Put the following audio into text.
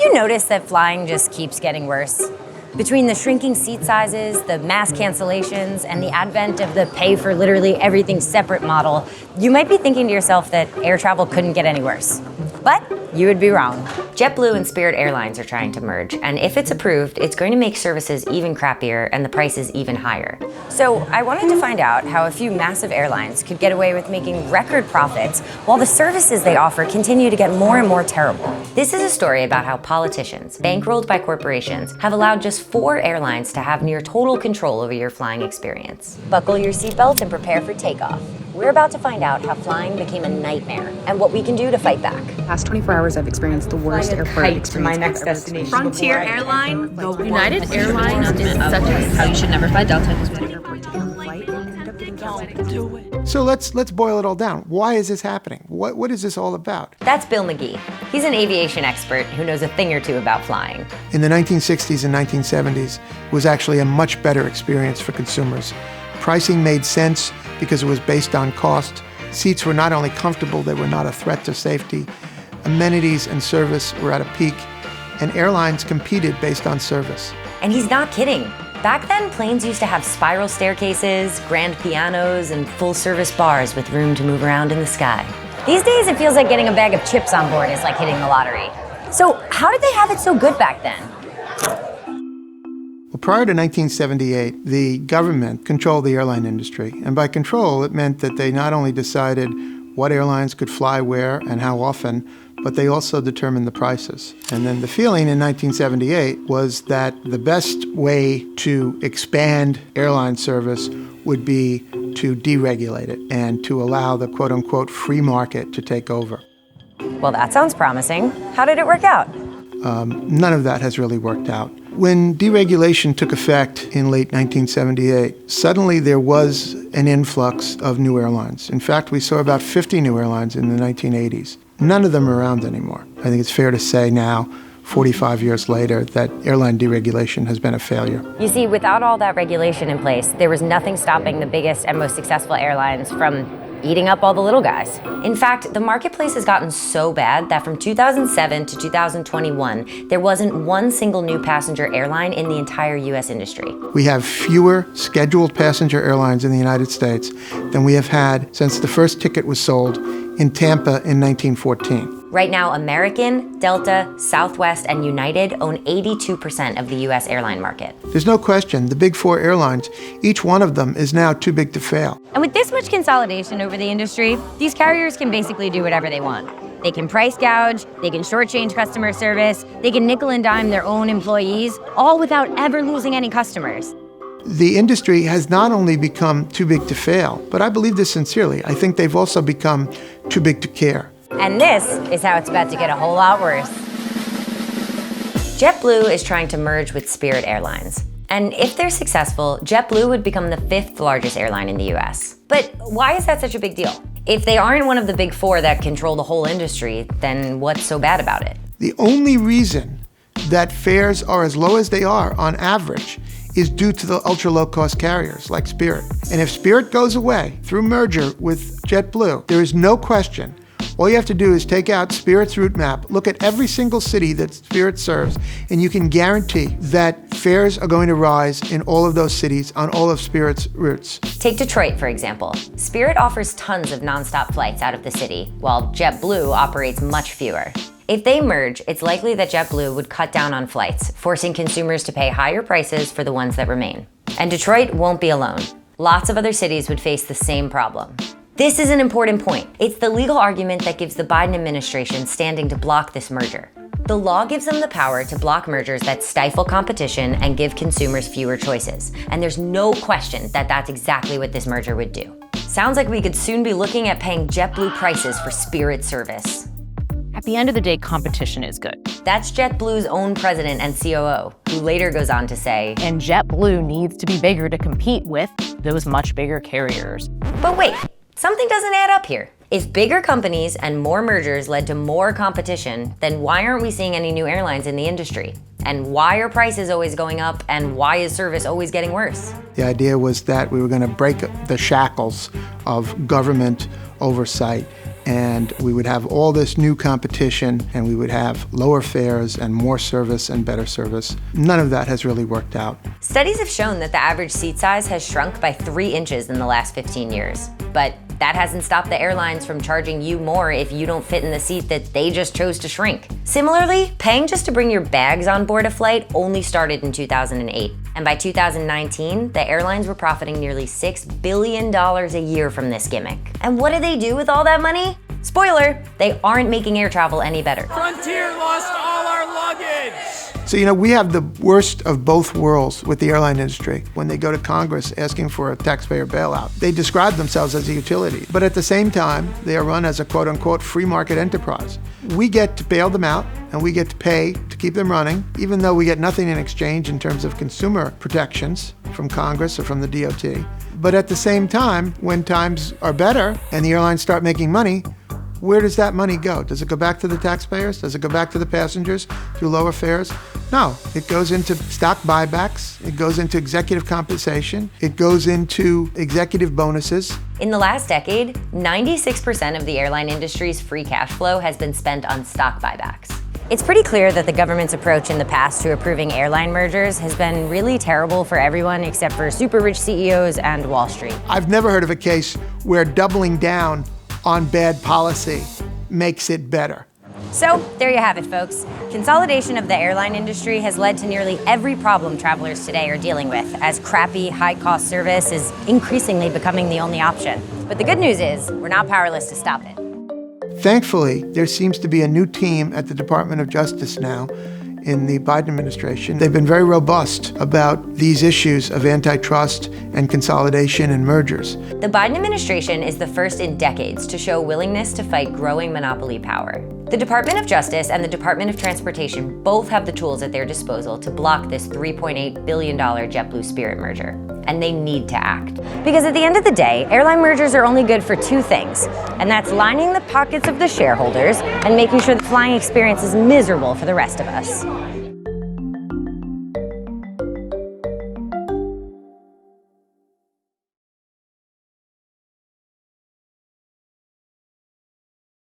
you noticed that flying just keeps getting worse? Between the shrinking seat sizes, the mass cancellations, and the advent of the pay for literally everything separate model, you might be thinking to yourself that air travel couldn't get any worse. But you would be wrong. JetBlue and Spirit Airlines are trying to merge, and if it's approved, it's going to make services even crappier and the prices even higher. So I wanted to find out how a few massive airlines could get away with making record profits while the services they offer continue to get more and more terrible. This is a story about how politicians, bankrolled by corporations, have allowed just 4 airlines to have near total control over your flying experience. Buckle your seatbelts and prepare for takeoff. We're about to find out how flying became a nightmare and what we can do to fight back. Past 24 hours, I've experienced the worst airport experience to my next destination. Frontier Airline, United Airlines is such a how you should never fly Delta. So let's boil it all down. Why is this happening? What is this all about? That's Bill McGee. He's an aviation expert who knows a thing or two about flying. In the 1960s and 1970s, it was actually a much better experience for consumers. Pricing made sense because it was based on cost. Seats were not only comfortable, they were not a threat to safety. Amenities and service were at a peak, and airlines competed based on service. And he's not kidding. Back then, planes used to have spiral staircases, grand pianos, and full-service bars with room to move around in the sky. These days, it feels like getting a bag of chips on board is like hitting the lottery. So how did they have it so good back then? Well, prior to 1978, the government controlled the airline industry. And by control, it meant that they not only decided what airlines could fly where and how often, but they also determined the prices. And then the feeling in 1978 was that the best way to expand airline service would be to deregulate it and to allow the quote-unquote free market to take over. Well, that sounds promising. How did it work out? None of that has really worked out. When deregulation took effect in late 1978, suddenly there was an influx of new airlines. In fact, we saw about 50 new airlines in the 1980s. None of them are around anymore. I think it's fair to say now, 45 years later, that airline deregulation has been a failure. You see, without all that regulation in place, there was nothing stopping the biggest and most successful airlines from eating up all the little guys. In fact, the marketplace has gotten so bad that from 2007 to 2021, there wasn't one single new passenger airline in the entire US industry. We have fewer scheduled passenger airlines in the United States than we have had since the first ticket was sold in Tampa in 1914. Right now, American, Delta, Southwest, and United own 82% of the US airline market. There's no question, the big 4 airlines, each one of them is now too big to fail. And with this much consolidation over the industry, these carriers can basically do whatever they want. They can price gouge, they can shortchange customer service, they can nickel and dime their own employees, all without ever losing any customers. The industry has not only become too big to fail, but I believe this sincerely. I think they've also become too big to care. And this is how it's about to get a whole lot worse. JetBlue is trying to merge with Spirit Airlines. And if they're successful, JetBlue would become the 5th largest airline in the US. But why is that such a big deal? If they aren't one of the big 4 that control the whole industry, then what's so bad about it? The only reason that fares are as low as they are on average is due to the ultra-low-cost carriers like Spirit. And if Spirit goes away through merger with JetBlue, there is no question. All you have to do is take out Spirit's route map, look at every single city that Spirit serves, and you can guarantee that fares are going to rise in all of those cities on all of Spirit's routes. Take Detroit, for example. Spirit offers tons of nonstop flights out of the city, while JetBlue operates much fewer. If they merge, it's likely that JetBlue would cut down on flights, forcing consumers to pay higher prices for the ones that remain. And Detroit won't be alone. Lots of other cities would face the same problem. This is an important point. It's the legal argument that gives the Biden administration standing to block this merger. The law gives them the power to block mergers that stifle competition and give consumers fewer choices. And there's no question that that's exactly what this merger would do. Sounds like we could soon be looking at paying JetBlue prices for Spirit service. At the end of the day, competition is good. That's JetBlue's own president and COO, who later goes on to say, And JetBlue needs to be bigger to compete with those much bigger carriers. But wait, something doesn't add up here. If bigger companies and more mergers led to more competition, then why aren't we seeing any new airlines in the industry? And why are prices always going up, and why is service always getting worse? The idea was that we were going to break the shackles of government oversight and we would have all this new competition, and we would have lower fares and more service and better service. None of that has really worked out. Studies have shown that the average seat size has shrunk by 3 inches in the last 15 years. But that hasn't stopped the airlines from charging you more if you don't fit in the seat that they just chose to shrink. Similarly, paying just to bring your bags on board a flight only started in 2008. And by 2019, the airlines were profiting nearly $6 billion a year from this gimmick. And what do they do with all that money? Spoiler, they aren't making air travel any better. Frontier lost all our luggage! So, we have the worst of both worlds with the airline industry. When they go to Congress asking for a taxpayer bailout, they describe themselves as a utility. But at the same time, they are run as a quote-unquote free market enterprise. We get to bail them out, and we get to pay to keep them running, even though we get nothing in exchange in terms of consumer protections from Congress or from the DOT. But at the same time, when times are better and the airlines start making money, where does that money go? Does it go back to the taxpayers? Does it go back to the passengers through lower fares? No, it goes into stock buybacks. It goes into executive compensation. It goes into executive bonuses. In the last decade, 96% of the airline industry's free cash flow has been spent on stock buybacks. It's pretty clear that the government's approach in the past to approving airline mergers has been really terrible for everyone except for super rich CEOs and Wall Street. I've never heard of a case where doubling down on bad policy makes it better. So, there you have it, folks. Consolidation of the airline industry has led to nearly every problem travelers today are dealing with, as crappy, high-cost service is increasingly becoming the only option. But the good news is, we're not powerless to stop it. Thankfully, there seems to be a new team at the Department of Justice now in the Biden administration. They've been very robust about these issues of antitrust and consolidation and mergers. The Biden administration is the first in decades to show willingness to fight growing monopoly power. The Department of Justice and the Department of Transportation both have the tools at their disposal to block this $3.8 billion JetBlue-Spirit merger. And they need to act. Because at the end of the day, airline mergers are only good for 2 things, and that's lining the pockets of the shareholders and making sure the flying experience is miserable for the rest of us.